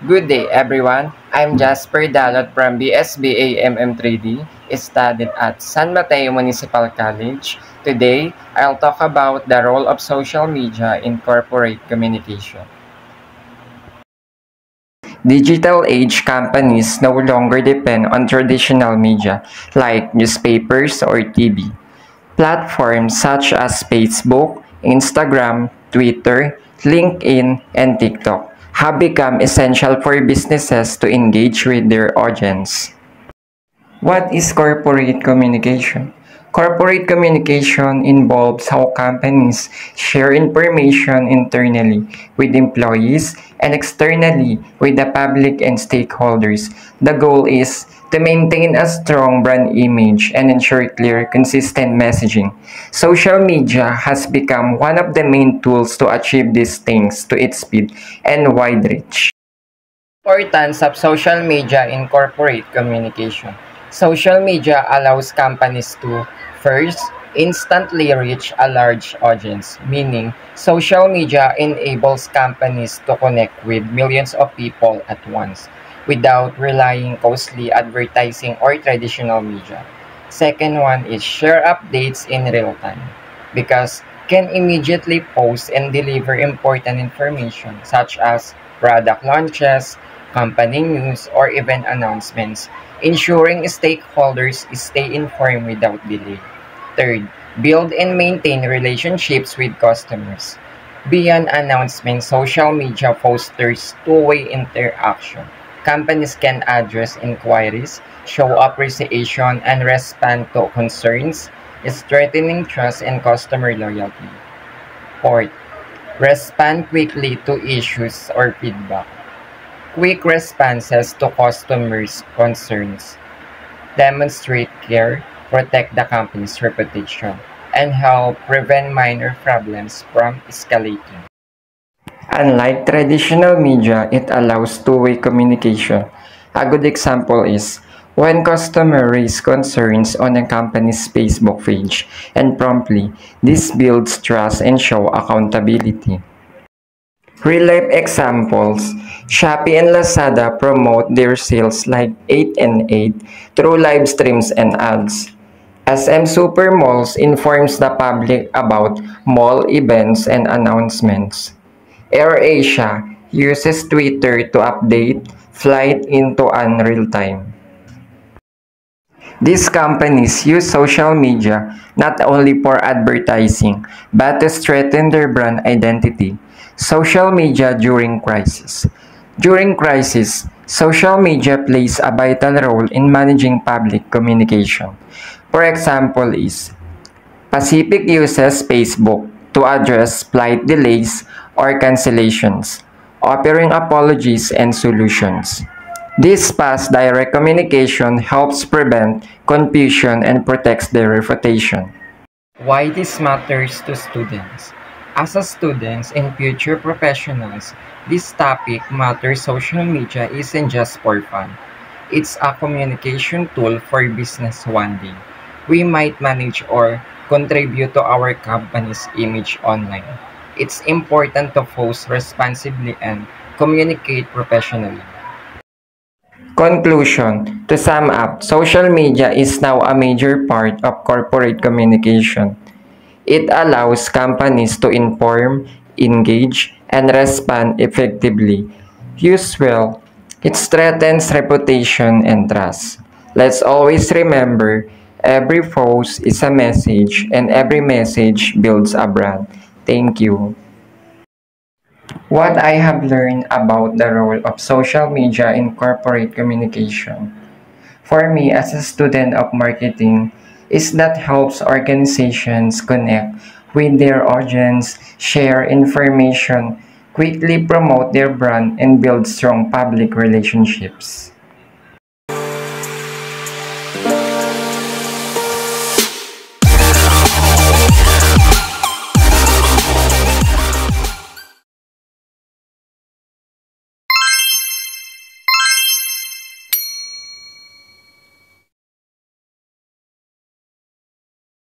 Good day everyone, I'm Jasper Dalot from BSBA MM3D, studied at San Mateo Municipal College. Today, I'll talk about the role of social media in corporate communication. Digital age companies no longer depend on traditional media like newspapers or TV. Platforms such as Facebook, Instagram, Twitter, LinkedIn, and TikTok have become essential for businesses to engage with their audience. What is corporate communication? Corporate communication involves how companies share information internally with employees and externally with the public and stakeholders. The goal is to maintain a strong brand image and ensure clear, consistent messaging. Social media has become one of the main tools to achieve these things to its speed and wide reach. Importance of social media in corporate communication. Social media allows companies to, first, instantly reach a large audience, meaning social media enables companies to connect with millions of people at once without relying costly advertising or traditional media. Second one is share updates in real time because can immediately post and deliver important information such as product launches, company news, or event announcements, ensuring stakeholders stay informed without delay. Third, build and maintain relationships with customers. Beyond announcements, social media fosters two-way interaction. Companies can address inquiries, show appreciation, and respond to concerns, strengthening trust and customer loyalty. Fourth, respond quickly to issues or feedback. Quick responses to customers' concerns demonstrate care, protect the company's reputation, and help prevent minor problems from escalating. Unlike traditional media, it allows two-way communication. A good example is when customers raise concerns on a company's Facebook page, and promptly, this builds trust and shows accountability. Real-life examples, Shopee and Lazada promote their sales like 8 and 8 through live streams and ads. SM Supermalls informs the public about mall events and announcements. AirAsia uses Twitter to update flight into unreal time. These companies use social media not only for advertising, but to strengthen their brand identity. Social media during crisis. During crisis, social media plays a vital role in managing public communication. For example is, Pacific uses Facebook to address flight delays or cancellations, offering apologies and solutions. This fast direct communication helps prevent confusion and protects their reputation. Why this matters to students? As a students and future professionals, this topic matters. Social media isn't just for fun. It's a communication tool for business one day. We might manage or contribute to our company's image online. It's important to post responsibly and communicate professionally. Conclusion. To sum up, social media is now a major part of corporate communication. It allows companies to inform, engage, and respond effectively. Used well, it strengthens reputation and trust. Let's always remember, every post is a message and every message builds a brand. Thank you. What I have learned about the role of social media in corporate communication. For me, as a student of marketing, is that helps organizations connect with their audience, share information, quickly promote their brand, and build strong public relationships.